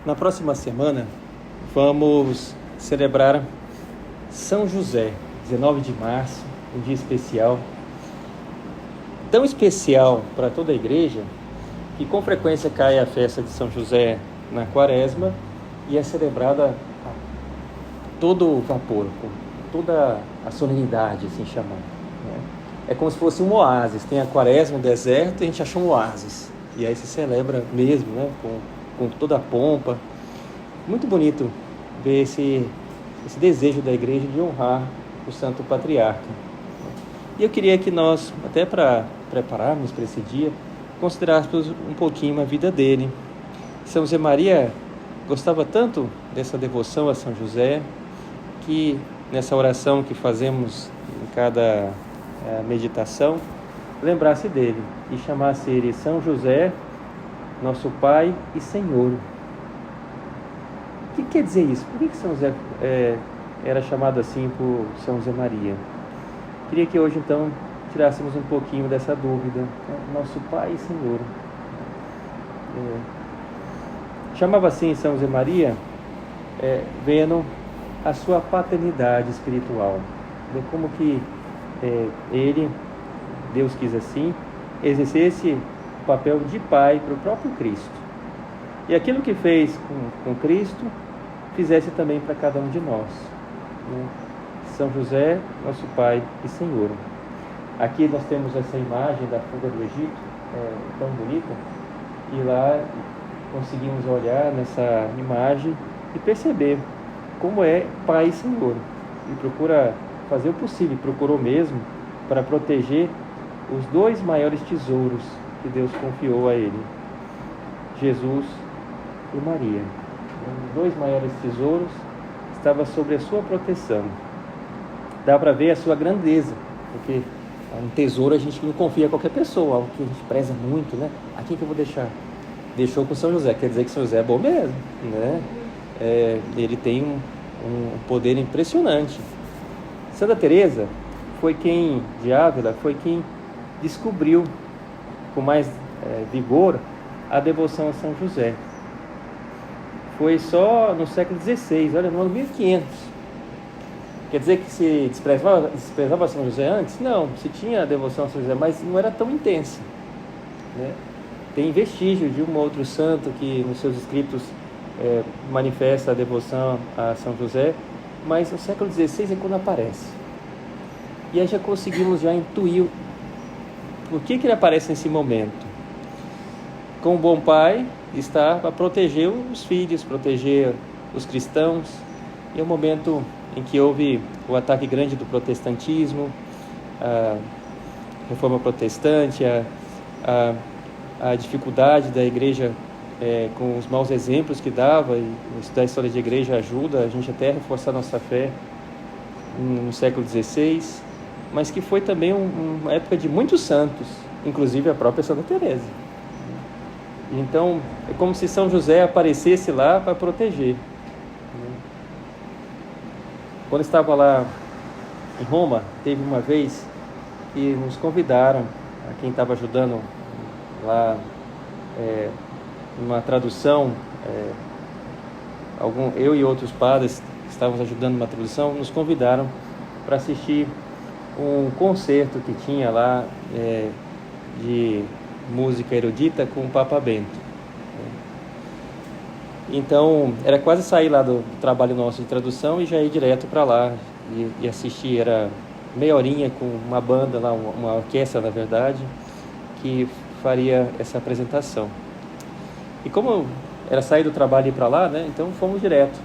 Na próxima semana, vamos celebrar São José, 19 de março, um dia especial. Tão especial para toda a igreja, que com frequência cai a festa de São José na Quaresma e é celebrada a todo vapor, com toda a solenidade, assim chamando, né? É como se fosse um oásis. Tem a Quaresma, o deserto, e a gente acha um oásis. E aí se celebra mesmo, né? Com toda a pompa. Muito bonito ver esse desejo da igreja de honrar o Santo Patriarca. E eu queria que nós, até para prepararmos para esse dia, considerássemos um pouquinho a vida dele. São José Maria gostava tanto dessa devoção a São José, que nessa oração que fazemos em cada meditação, lembrasse dele e chamasse ele São José, nosso Pai e Senhor. O que quer dizer isso? Por que São José era chamado assim por São José Maria? Queria que hoje então tirássemos um pouquinho dessa dúvida, né? Nosso Pai e Senhor. Chamava assim São José Maria, vendo a sua paternidade espiritual, como que ele, Deus quis assim, exercesse o papel de pai para o próprio Cristo. E aquilo que fez com Cristo, fizesse também para cada um de nós, né? São José, nosso Pai e Senhor. Aqui nós temos essa imagem da fuga do Egito, tão bonita, e lá conseguimos olhar nessa imagem e perceber como é Pai e Senhor. E procura fazer o possível, procurou mesmo, para proteger os dois maiores tesouros que Deus confiou a ele, Jesus e Maria. Os dois maiores tesouros estavam sob a sua proteção. Dá para ver a sua grandeza, porque um tesouro a gente não confia a qualquer pessoa, algo que a gente preza muito, né? A quem que eu vou deixar? Deixou com São José, quer dizer que São José é bom mesmo, né? Ele tem um poder impressionante. Santa Teresa de Ávila foi quem descobriu com mais vigor a devoção a São José. Foi só no século XVI, olha, no ano 1500. Quer dizer que se desprezava São José antes? Não, se tinha a devoção a São José, mas não era tão intensa, né? Tem vestígio de um outro santo que nos seus escritos manifesta a devoção a São José, mas no século XVI é quando aparece. E aí já conseguimos intuir por que ele aparece nesse momento. Como bom pai, está para proteger os filhos, proteger os cristãos. E é um momento em que houve o ataque grande do protestantismo, a reforma protestante, a dificuldade da igreja com os maus exemplos que dava, e estudar a história de igreja ajuda a gente até a reforçar nossa fé no século XVI, mas que foi também uma época de muitos santos, inclusive a própria Santa Teresa. Então, é como se São José aparecesse lá para proteger. Quando estava lá em Roma, teve uma vez que nos convidaram, a quem estava ajudando lá numa tradução, eu e outros padres que estávamos ajudando numa tradução, nos convidaram para assistir um concerto que tinha lá de música erudita com o Papa Bento. Então, era quase sair lá do trabalho nosso de tradução e já ir direto para lá e assistir. Era meia horinha com uma banda lá, uma orquestra, na verdade, que faria essa apresentação. E como era sair do trabalho e ir para lá, né? Então fomos direto.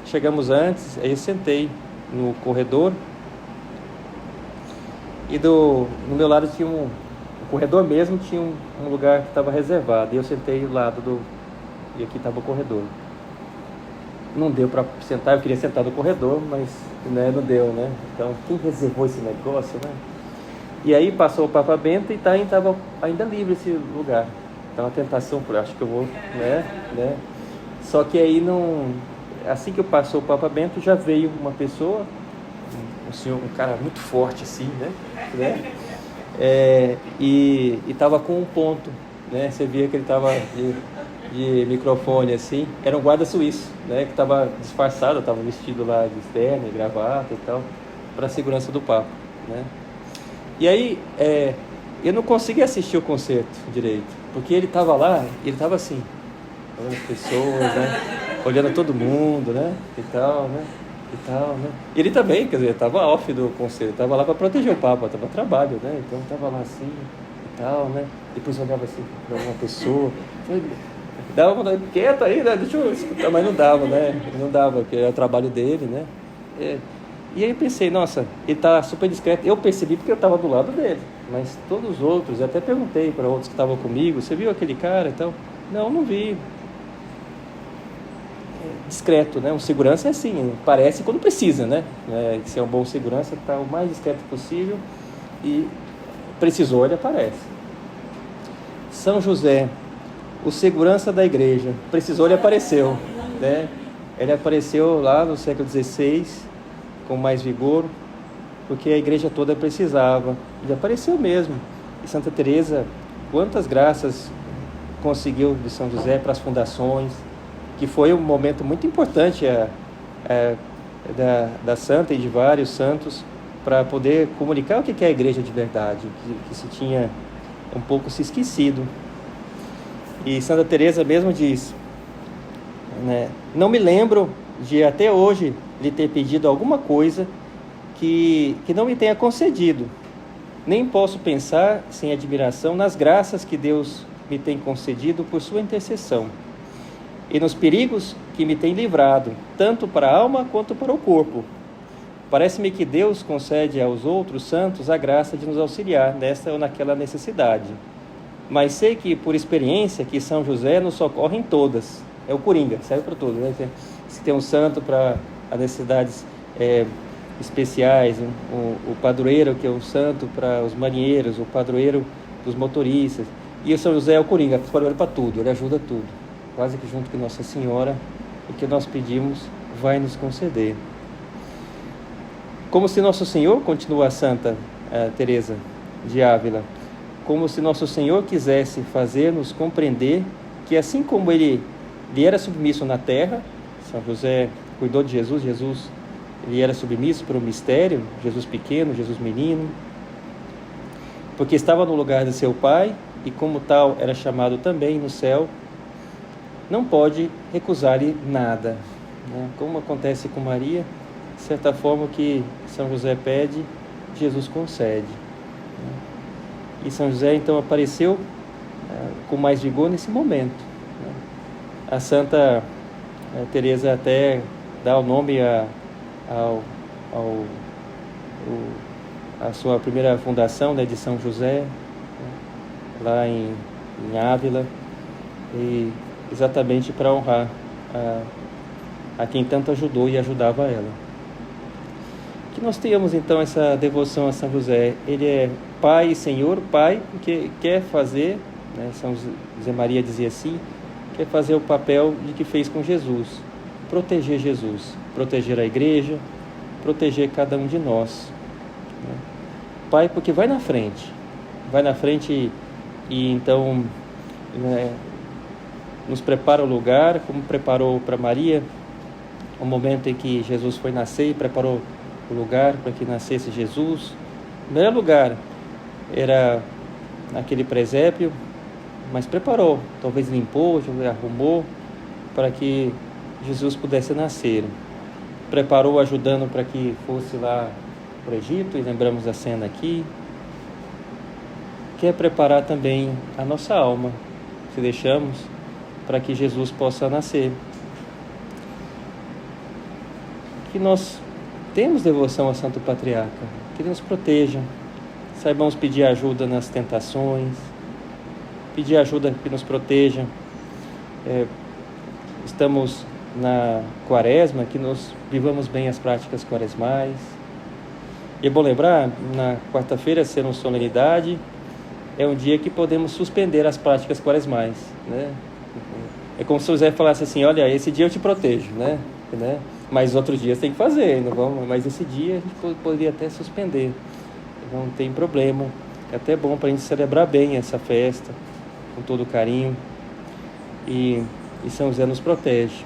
Chegamos antes, aí eu sentei no corredor e no meu lado tinha o corredor mesmo tinha um lugar que estava reservado, e eu sentei do lado e aqui estava o corredor. Não deu para sentar, eu queria sentar no corredor, mas não deu, né? Então, quem reservou esse negócio, né? E aí passou o Papa Bento e estava ainda livre esse lugar. Então, a tentação, acho que eu vou, né? Só que aí, assim que passou o Papa Bento, já veio uma pessoa, um cara muito forte assim, né? E estava com um ponto, né? Você via que ele estava de microfone assim, era um guarda suíço, né, que estava disfarçado, estava vestido lá de terno e gravata e tal, para a segurança do Papa, né? E aí, eu não consegui assistir o concerto direito, porque ele estava lá, ele estava assim, olhando as pessoas, né, olhando todo mundo, né, e tal, né, e tal, né. Ele também, quer dizer, estava off do concerto, estava lá para proteger o Papa, estava a trabalho, né, então estava lá assim, e tal, né, depois olhava assim para uma pessoa, dava vontade, quieto aí, né, deixa eu escutar, mas não dava, né, não dava, porque era o trabalho dele, né. E aí eu pensei, nossa, ele está super discreto. Eu percebi porque eu estava do lado dele, mas todos os outros, eu até perguntei para outros que estavam comigo, você viu aquele cara e tal? Não, não vi. Discreto, né? Um segurança é assim, parece quando precisa, né? Se é um bom segurança, está o mais discreto possível e precisou, ele aparece. São José, o segurança da igreja, precisou, ele apareceu, né? Ele apareceu lá no século XVI, com mais vigor, porque a igreja toda precisava. Ele apareceu mesmo. E Santa Teresa, quantas graças conseguiu de São José para as fundações, que foi um momento muito importante da santa e de vários santos, para poder comunicar o que é a igreja de verdade, que se tinha um pouco se esquecido. E Santa Teresa mesmo diz, né, não me lembro de até hoje lhe ter pedido alguma coisa que não me tenha concedido. Nem posso pensar sem admiração nas graças que Deus me tem concedido por sua intercessão e nos perigos que me tem livrado, tanto para a alma quanto para o corpo. Parece-me que Deus concede aos outros santos a graça de nos auxiliar nesta ou naquela necessidade. Mas sei que, por experiência, que São José nos socorre em todas. É o coringa, serve para tudo, né? Se tem um santo para as necessidades especiais, o padroeiro, que é um santo para os marinheiros, o padroeiro dos motoristas. E o São José é o coringa, o padroeiro para tudo, ele ajuda tudo. Quase que junto com Nossa Senhora, o que nós pedimos vai nos conceder. Como se Nosso Senhor, continua a Santa Teresa de Ávila, como se Nosso Senhor quisesse fazer-nos compreender que assim como ele era submisso na terra, São José cuidou de Jesus, ele era submisso para o mistério, Jesus pequeno, Jesus menino, porque estava no lugar de seu Pai e como tal era chamado também no céu, não pode recusar-lhe nada, né? Como acontece com Maria, de certa forma o que São José pede, Jesus concede, né? E São José então apareceu com mais vigor nesse momento, né? A Santa Teresa até dá o nome a sua primeira fundação, né, de São José, né, lá em Ávila, e exatamente para honrar a quem tanto ajudou e ajudava ela. Que nós tenhamos então essa devoção a São José. Ele é Pai e Senhor, Pai, porque quer fazer, né, São José Maria dizia assim, quer fazer o papel de que fez com Jesus, proteger a igreja, proteger cada um de nós, né? Pai, porque vai na frente e então, né, nos prepara o lugar, como preparou para Maria o momento em que Jesus foi nascer, e preparou o lugar para que nascesse Jesus. O melhor lugar era aquele presépio, mas preparou, talvez limpou, arrumou para que Jesus pudesse nascer. Preparou ajudando para que fosse lá para o Egito, e lembramos a cena aqui. Quer preparar também a nossa alma, se deixamos, para que Jesus possa nascer. Que nós temos devoção ao Santo Patriarca, que Ele nos proteja, saibamos pedir ajuda nas tentações, pedir ajuda que nos proteja. Estamos na Quaresma, que nós vivamos bem as práticas quaresmais. E é bom lembrar, na quarta-feira, ser uma solenidade, é um dia que podemos suspender as práticas quaresmais, né? É como se o José falasse assim, olha, esse dia eu te protejo, né? Mas outros dias tem que fazer, não vamos, mas esse dia a gente poderia até suspender, não tem problema. É até bom para a gente celebrar bem essa festa, com todo carinho. e São José nos protege.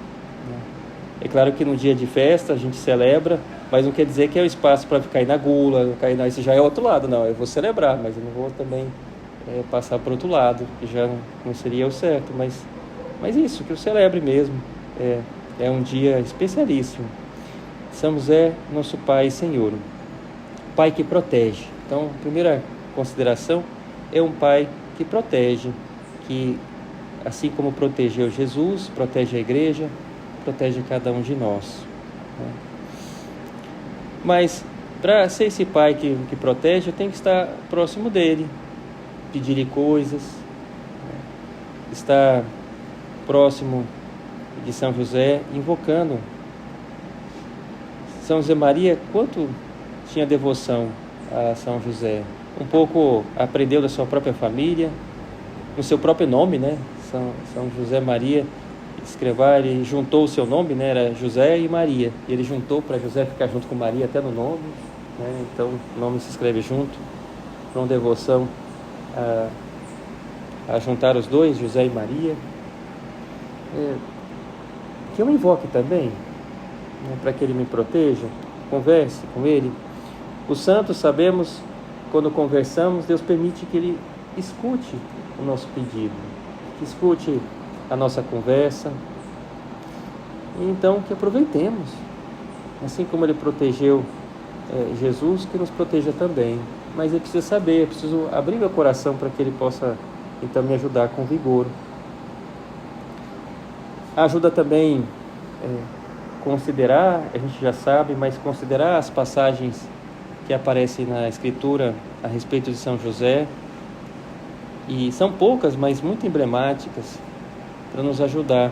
É claro que no dia de festa a gente celebra, mas não quer dizer que é o espaço para ficar aí na gula, isso já é outro lado, não. Eu vou celebrar, mas eu não vou também passar para outro lado, que já não seria o certo, mas isso, que eu celebre mesmo. É um dia especialíssimo. São José, nosso Pai e Senhor, Pai que protege. Então, a primeira consideração é um Pai que protege, que assim como protegeu Jesus, protege a igreja, protege cada um de nós. Mas para ser esse Pai que protege, eu tenho que estar próximo dele, pedir-lhe coisas, estar próximo de São José, invocando. São José Maria, quanto tinha devoção a São José? Um pouco aprendeu da sua própria família, no seu próprio nome, né? São José Maria, ele juntou o seu nome, né? Era José e Maria, e ele juntou para José ficar junto com Maria até no nome, né? Então o nome se escreve junto, com devoção a juntar os dois, José e Maria. Que eu invoque também, né, para que ele me proteja, converse com ele. Os santos, sabemos, quando conversamos, Deus permite que ele escute o nosso pedido, que escute a nossa conversa, e então que aproveitemos, assim como ele protegeu Jesus, que nos proteja também. Mas eu preciso saber, eu preciso abrir meu coração para que ele possa então me ajudar com vigor. Ajuda também considerar, a gente já sabe, mas considerar as passagens que aparecem na Escritura a respeito de São José, e são poucas, mas muito emblemáticas, para nos ajudar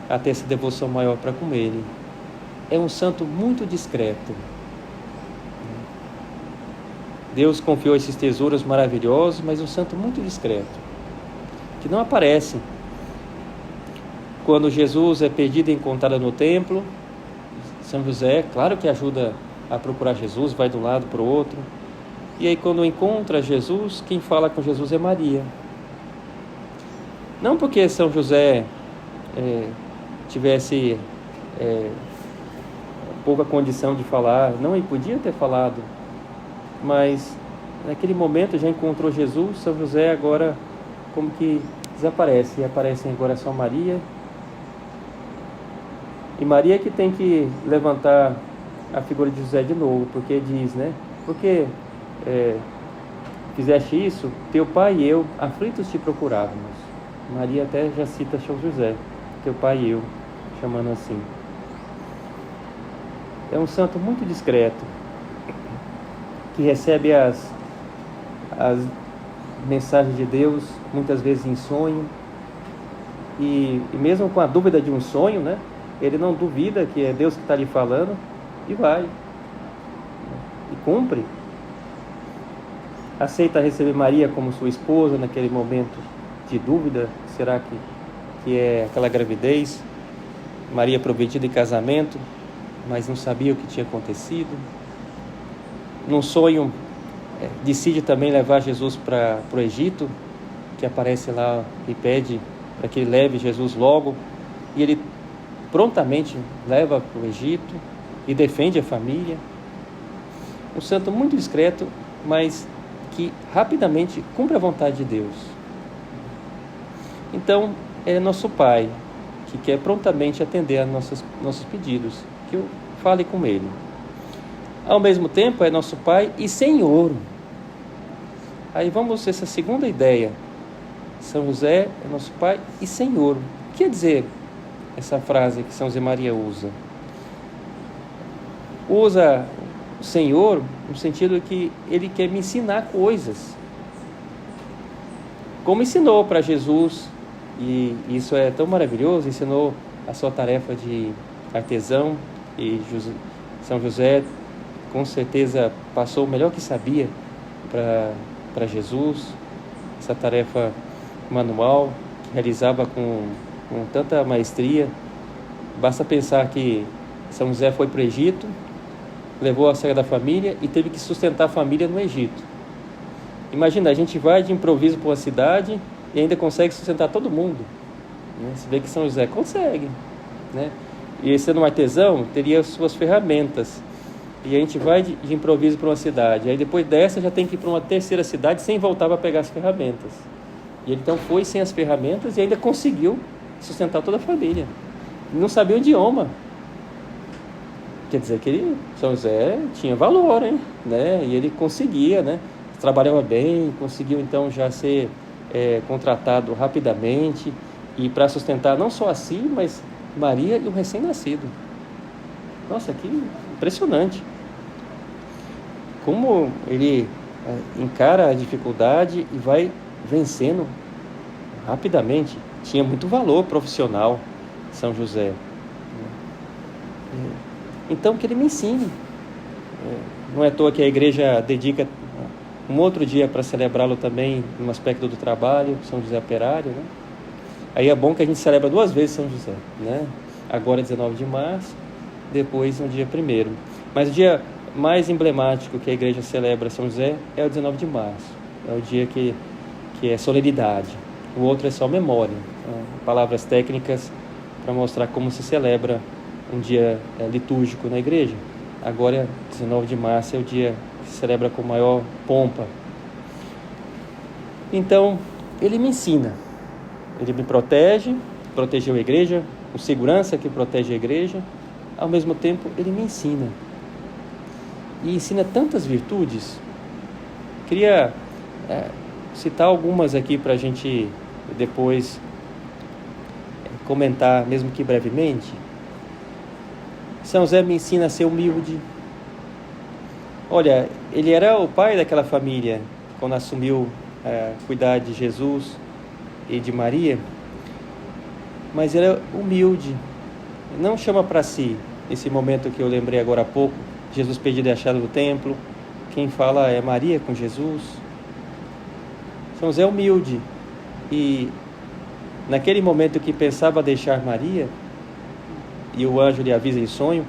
a ter essa devoção maior para com ele. É um santo muito discreto. Deus confiou esses tesouros maravilhosos, mas um santo muito discreto, que não aparece. Quando Jesus é perdido e encontrado no templo, São José, claro que ajuda a procurar Jesus, vai de um lado para o outro. E aí quando encontra Jesus, quem fala com Jesus é Maria. Não porque São José tivesse pouca condição de falar, não, ele podia ter falado, mas naquele momento já encontrou Jesus. São José agora como que desaparece, e aparecem agora só Maria. E Maria que tem que levantar a figura de José de novo, porque diz, né? Porque fizeste isso, teu pai e eu, aflitos te procurávamos. Maria até já cita São José, teu pai e eu, chamando assim. É um santo muito discreto, que recebe as mensagens de Deus, muitas vezes em sonho, e mesmo com a dúvida de um sonho, né? Ele não duvida que é Deus que está lhe falando e vai, e cumpre. Aceita receber Maria como sua esposa naquele momento de dúvida, será que é aquela gravidez? Maria prometida em casamento, mas não sabia o que tinha acontecido. Num sonho, decide também levar Jesus para o Egito, que aparece lá e pede para que ele leve Jesus logo, e ele prontamente leva para o Egito e defende a família. Um santo muito discreto, mas que rapidamente cumpre a vontade de Deus. Então, é nosso Pai, que quer prontamente atender a nossos pedidos, que eu fale com Ele. Ao mesmo tempo, é nosso Pai e Senhor. Aí vamos essa segunda ideia. São José é nosso Pai e Senhor. O que quer dizer essa frase que São José Maria usa? Usa o Senhor no sentido que Ele quer me ensinar coisas. Como ensinou para Jesus, e isso é tão maravilhoso, ensinou a sua tarefa de artesão, e São José com certeza passou o melhor que sabia para Jesus, essa tarefa manual, que realizava com tanta maestria. Basta pensar que São José foi para o Egito, levou a Sagrada Família e teve que sustentar a família no Egito. Imagina, a gente vai de improviso para uma cidade e ainda consegue sustentar todo mundo. né? Você vê que São José consegue, né? E sendo um artesão, teria suas ferramentas. E a gente vai de improviso para uma cidade. Aí depois dessa já tem que ir para uma terceira cidade sem voltar para pegar as ferramentas. E ele então foi sem as ferramentas e ainda conseguiu sustentar toda a família. Não sabia o idioma. Quer dizer que ele, São José tinha valor, hein? Né? E ele conseguia, né? Trabalhava bem, conseguiu então já ser contratado rapidamente e para sustentar não só a si, mas Maria e o recém-nascido. Nossa, que impressionante. Como ele encara a dificuldade e vai vencendo rapidamente. Tinha muito valor profissional, São José. Então, que ele me ensine. Não é à toa que a igreja dedica um outro dia para celebrá-lo também, no aspecto do trabalho, São José Operário, né? Aí é bom que a gente celebra 2 vezes São José, né? Agora 19 de março, depois no dia 1º. Mas o dia mais emblemático que a igreja celebra São José é o 19 de março. É o dia que é solenidade. O outro é só memória. Palavras técnicas para mostrar como se celebra um dia litúrgico na igreja. Agora, 19 de março é o dia que se celebra com maior pompa. Então, ele me ensina. Ele me protege, protegeu a igreja, com segurança que protege a igreja. Ao mesmo tempo, ele me ensina. E ensina tantas virtudes. Queria citar algumas aqui para a gente depois comentar, mesmo que brevemente. São José me ensina a ser humilde. Olha, ele era o pai daquela família quando assumiu cuidar de Jesus e de Maria, mas era humilde. Não chama para si. Esse momento que eu lembrei agora há pouco, Jesus perdido e achado no templo, quem fala é Maria com Jesus. São José é humilde e naquele momento que pensava deixar Maria, e o anjo lhe avisa em sonho,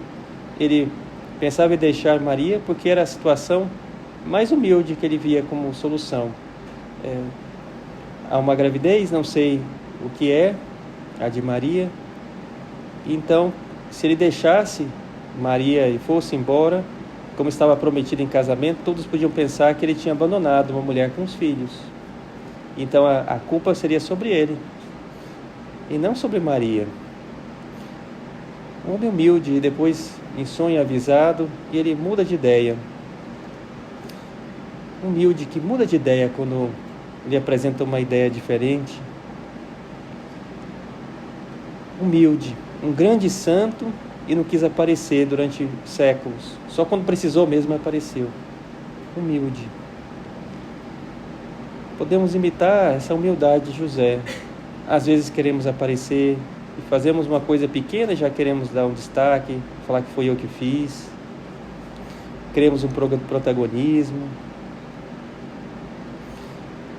ele pensava em deixar Maria porque era a situação mais humilde que ele via como solução. Há uma gravidez, não sei o que é, a de Maria. Então, se ele deixasse Maria e fosse embora, como estava prometido em casamento, todos podiam pensar que ele tinha abandonado uma mulher com os filhos. Então a culpa seria sobre ele e não sobre Maria. Um homem humilde, e depois em sonho avisado, e ele muda de ideia. Humilde que muda de ideia quando ele apresenta uma ideia diferente. Humilde, um grande santo e não quis aparecer durante séculos. Só quando precisou mesmo apareceu. Humilde. Podemos imitar essa humildade de José. Às vezes queremos aparecer e fazemos uma coisa pequena e já queremos dar um destaque, falar que foi eu que fiz. Queremos um protagonismo.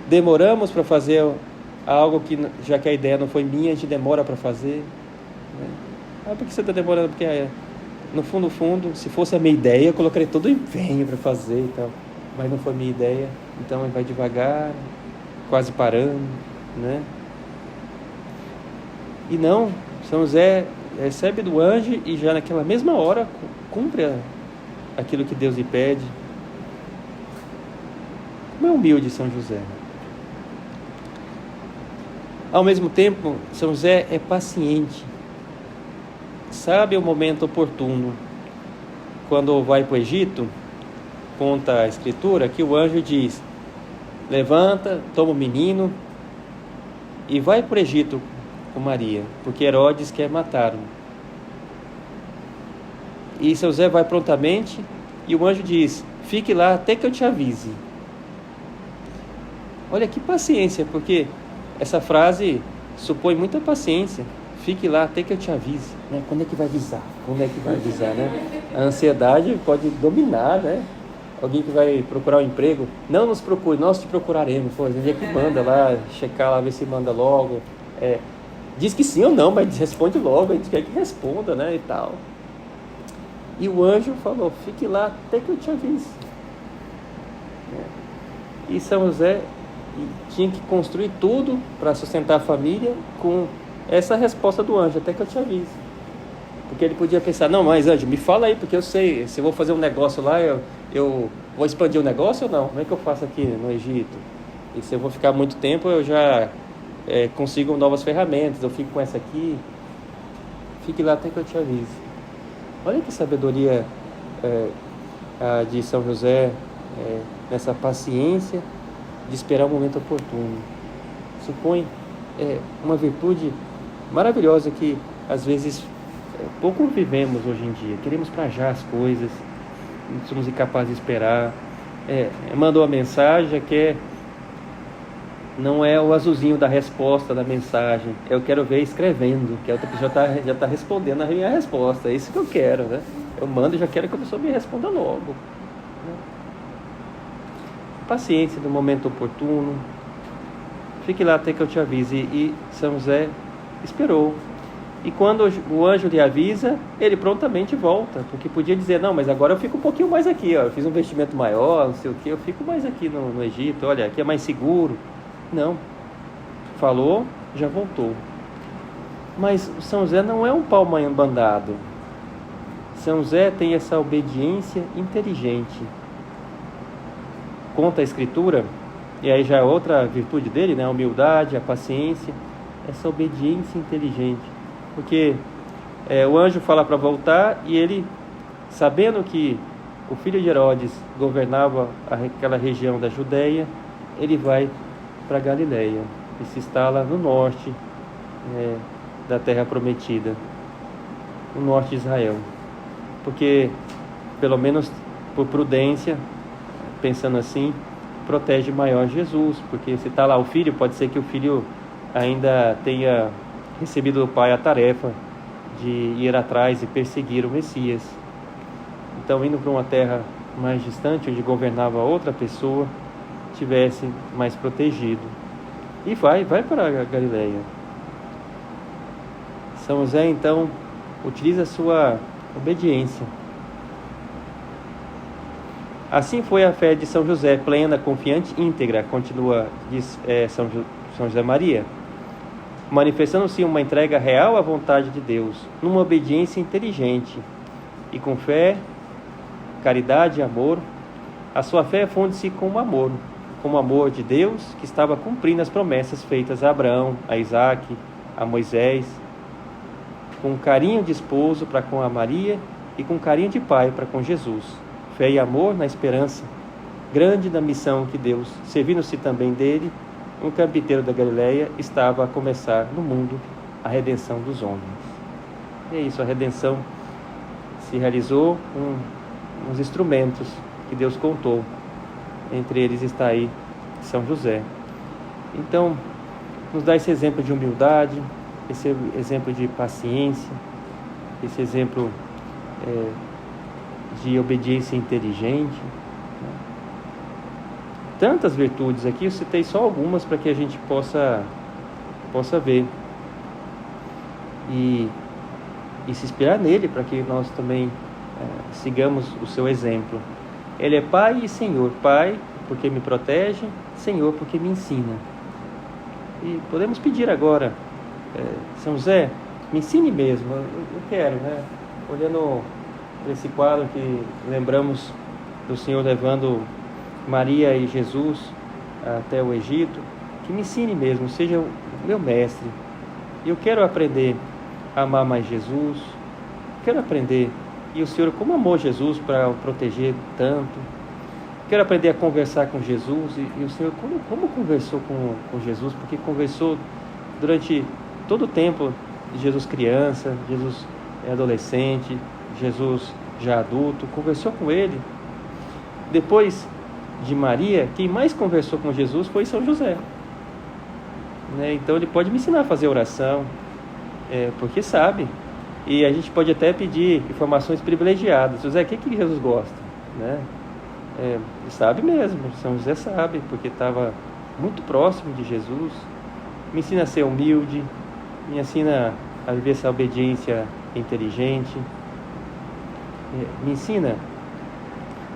Demoramos para fazer algo que, já que a ideia não foi minha, a gente demora para fazer. Por que você está demorando? Porque no fundo, se fosse a minha ideia, eu colocaria todo o empenho para fazer e tal. Mas não foi minha ideia, então vai devagar, quase parando, né? E não, São José recebe do anjo e já naquela mesma hora cumpre aquilo que Deus lhe pede. Como é humilde São José. Ao mesmo tempo, São José é paciente. Sabe o momento oportuno. Quando vai para o Egito, conta a Escritura que o anjo diz: levanta, toma o menino e vai para o Egito com Maria, porque Herodes quer matá-lo. E São José vai prontamente e o anjo diz: fique lá até que eu te avise. Olha que paciência, porque essa frase supõe muita paciência. Fique lá até que eu te avise. Né? Quando é que vai avisar? Quando é que vai avisar, né? A ansiedade pode dominar, né? Alguém que vai procurar um emprego, não nos procure, nós te procuraremos. Pô, a gente é que manda lá, checar lá, ver se manda logo. Diz que sim ou não, mas responde logo, a gente quer que responda, né? E tal. E o anjo falou: fique lá até que eu te avise. E São José tinha que construir tudo para sustentar a família com Essa é a resposta do anjo, até que eu te avise. Porque ele podia pensar, não, mas anjo, me fala aí, porque eu sei, se eu vou fazer um negócio lá, eu vou expandir o negócio ou não? Como é que eu faço aqui no Egito? E se eu vou ficar muito tempo, eu já consigo novas ferramentas, eu fico com essa aqui. Fique lá até que eu te avise. Olha que sabedoria a de São José, nessa paciência de esperar o momento oportuno. Supõe uma virtude maravilhosa que às vezes pouco vivemos hoje em dia. Queremos para já as coisas, não somos incapazes de esperar. Mandou a mensagem, não é o azulzinho da resposta da mensagem, eu quero ver escrevendo, que a outra pessoa já está respondendo a minha resposta. É isso que eu quero, né? Eu mando e já quero que a pessoa me responda logo, né? Paciência no momento oportuno. Fique lá até que eu te avise. E São José esperou. E quando o anjo lhe avisa, ele prontamente volta, porque podia dizer, não, mas agora eu fico um pouquinho mais aqui, ó, eu fiz um investimento maior, não sei o que, eu fico mais aqui no Egito, olha, aqui é mais seguro. Não, falou, já voltou. Mas São José não é um pau bandado. São José tem essa obediência inteligente. Conta a Escritura, e aí já é outra virtude dele, né? A humildade, a paciência, essa obediência inteligente. Porque o anjo fala para voltar e ele, sabendo que o filho de Herodes governava aquela região da Judéia, ele vai para Galileia e se instala no norte da terra prometida, no norte de Israel. Porque, pelo menos por prudência, pensando assim, protege maior Jesus, porque se está lá o filho, pode ser que o filho ainda tenha recebido do pai a tarefa de ir atrás e perseguir o Messias. Então, indo para uma terra mais distante, onde governava outra pessoa, tivesse mais protegido. E vai para a Galileia. São José, então, utiliza a sua obediência. Assim foi a fé de São José, plena, confiante, íntegra, continua, diz São José Maria, manifestando-se uma entrega real à vontade de Deus, numa obediência inteligente, e com fé, caridade e amor. A sua fé funde-se com o amor de Deus, que estava cumprindo as promessas feitas a Abraão, a Isaac, a Moisés, com carinho de esposo para com a Maria e com carinho de pai para com Jesus. Fé e amor na esperança grande da missão que Deus, servindo-se também dele, um carpinteiro da Galileia, estava a começar no mundo a redenção dos homens. E é isso, a redenção se realizou com uns instrumentos que Deus contou. Entre eles está aí São José. Então, nos dá esse exemplo de humildade, esse exemplo de paciência, esse exemplo de obediência inteligente. Tantas virtudes aqui, eu citei só algumas para que a gente possa ver e se inspirar nele, para que nós também sigamos o seu exemplo. Ele é Pai e Senhor. Pai, porque me protege; Senhor, porque me ensina. E podemos pedir agora, São José, me ensine mesmo. Eu quero, né? Olhando para esse quadro que lembramos do Senhor levando Maria e Jesus até o Egito, que me ensine mesmo, seja o meu mestre. Eu quero aprender a amar mais Jesus, quero aprender, e o Senhor como amou Jesus para o proteger tanto. Quero aprender a conversar com Jesus, e o Senhor como conversou com Jesus, porque conversou durante todo o tempo de Jesus criança, Jesus adolescente, Jesus já adulto, conversou com ele. Depois de Maria, quem mais conversou com Jesus foi São José, né? Então ele pode me ensinar a fazer oração, porque sabe, e a gente pode até pedir informações privilegiadas. José, o que Jesus gosta, né? Sabe mesmo, São José sabe, porque estava muito próximo de Jesus. Me ensina a ser humilde, me ensina a viver essa obediência inteligente, me ensina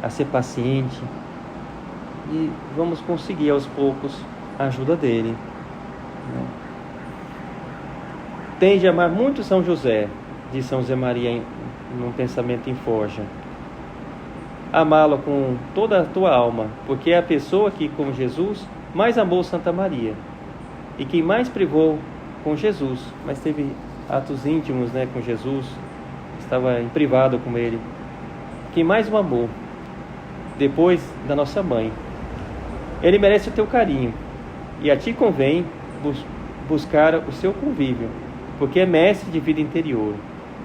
a ser paciente, e vamos conseguir aos poucos a ajuda dele, né? Tende a amar muito São José, diz São José Maria num pensamento em Forja. Amá-lo com toda a tua alma, porque é a pessoa que, como Jesus, mais amou Santa Maria. E quem mais privou com Jesus, mas teve atos íntimos, né, com Jesus, estava em privado com ele. Quem mais o amou, depois da nossa mãe. Ele merece o teu carinho, e a ti convém buscar o seu convívio, porque é mestre de vida interior,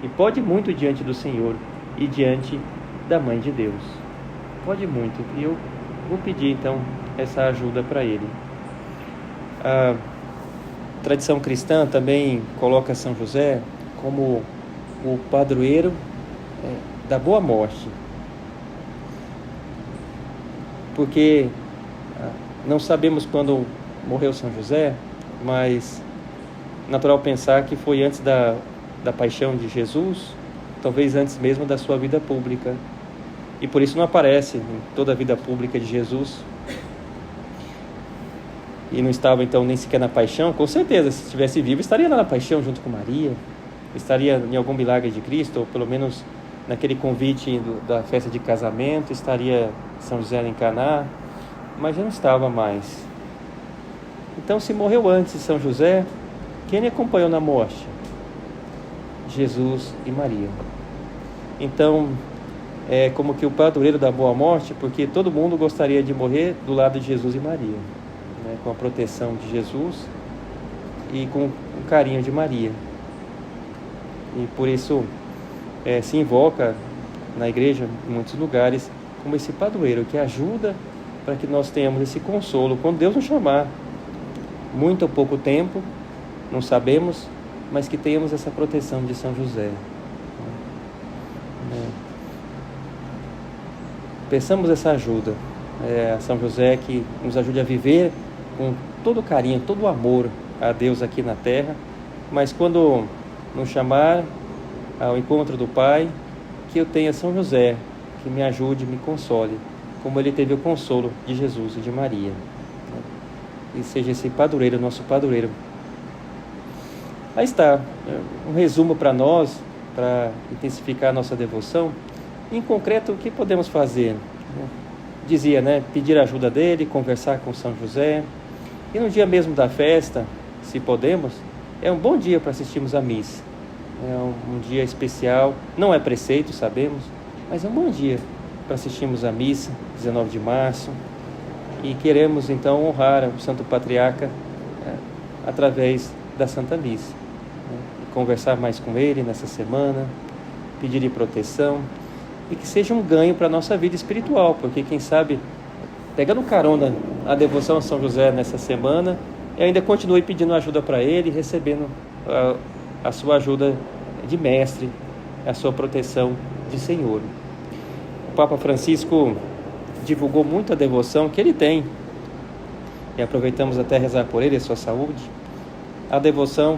e pode muito diante do Senhor e diante da Mãe de Deus. Pode muito, e eu vou pedir então essa ajuda para ele. A tradição cristã também coloca São José como o padroeiro da boa morte, porque não sabemos quando morreu São José, mas natural pensar que foi antes da paixão de Jesus, talvez antes mesmo da sua vida pública, e por isso não aparece em toda a vida pública de Jesus, e não estava então nem sequer na paixão. Com certeza, se estivesse vivo, estaria lá na paixão junto com Maria, estaria em algum milagre de Cristo, ou pelo menos naquele convite da festa de casamento, estaria São José em Caná, mas já não estava mais. Então, se morreu antes de São José, quem lhe acompanhou na morte? Jesus e Maria. Então, é como que o padroeiro da boa morte, porque todo mundo gostaria de morrer do lado de Jesus e Maria, né, com a proteção de Jesus e com o carinho de Maria. E por isso se invoca na igreja, em muitos lugares, como esse padroeiro que ajuda para que nós tenhamos esse consolo quando Deus nos chamar. Muito ou pouco tempo, não sabemos, mas que tenhamos essa proteção de São José. Peçamos essa ajuda a São José, que nos ajude a viver com todo o carinho, todo o amor a Deus aqui na terra, mas quando nos chamar ao encontro do Pai, que eu tenha São José, que me ajude, me console, como ele teve o consolo de Jesus e de Maria. E seja esse padroeiro, nosso padroeiro. Aí está, um resumo para nós, para intensificar a nossa devoção. Em concreto, o que podemos fazer? Dizia, pedir a ajuda dele, conversar com São José. E no dia mesmo da festa, se podemos, é um bom dia para assistirmos à missa. É um dia especial, não é preceito, sabemos, mas é um bom dia para assistirmos à missa, 19 de março. E queremos então honrar o Santo Patriarca através da Santa Missa. E conversar mais com ele nessa semana, pedir-lhe proteção, e que seja um ganho para a nossa vida espiritual, porque quem sabe, pegando carona a devoção a São José nessa semana, e ainda continue pedindo ajuda para ele, recebendo a sua ajuda de mestre, a sua proteção de Senhor. O Papa Francisco divulgou muito a devoção que ele tem, e aproveitamos até rezar por ele, a sua saúde, a devoção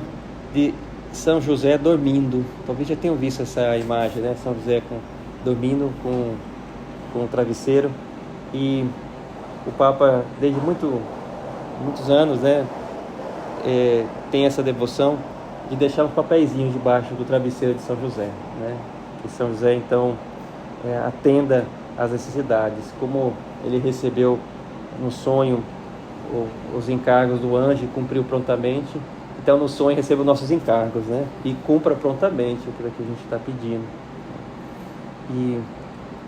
de São José dormindo. Talvez já tenham visto essa imagem, São José dormindo com o travesseiro, e o Papa, desde muitos anos, tem essa devoção de deixar uns papeizinhos debaixo do travesseiro de São José, que São José então atenda às necessidades, como ele recebeu no sonho os encargos do anjo e cumpriu prontamente. Então no sonho receba os nossos encargos, e cumpra prontamente aquilo que a gente está pedindo,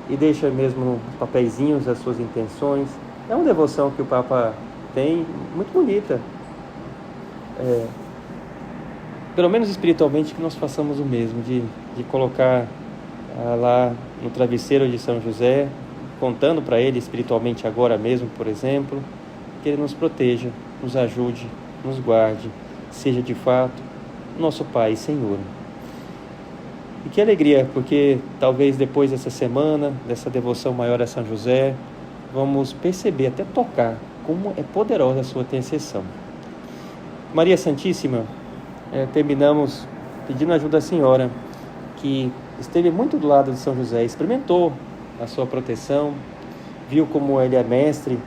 e deixa mesmo papeizinhos as suas intenções. É uma devoção que o Papa tem, muito bonita, pelo menos espiritualmente, que nós façamos o mesmo, de colocar lá no travesseiro de São José, contando para ele espiritualmente agora mesmo, por exemplo, que ele nos proteja, nos ajude, nos guarde, seja de fato nosso Pai e Senhor. E que alegria, porque talvez depois dessa semana, dessa devoção maior a São José, vamos perceber, até tocar, como é poderosa a sua intercessão. Maria Santíssima, terminamos pedindo ajuda à Senhora, que esteve muito do lado de São José, experimentou a sua proteção, viu como ele é mestre,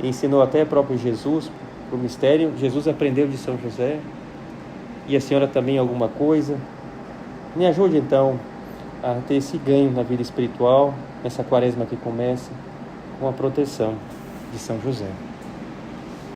e ensinou até próprio Jesus, o mistério. Jesus aprendeu de São José, e a senhora também alguma coisa. Me ajude então a ter esse ganho na vida espiritual, nessa quaresma que começa, com a proteção de São José.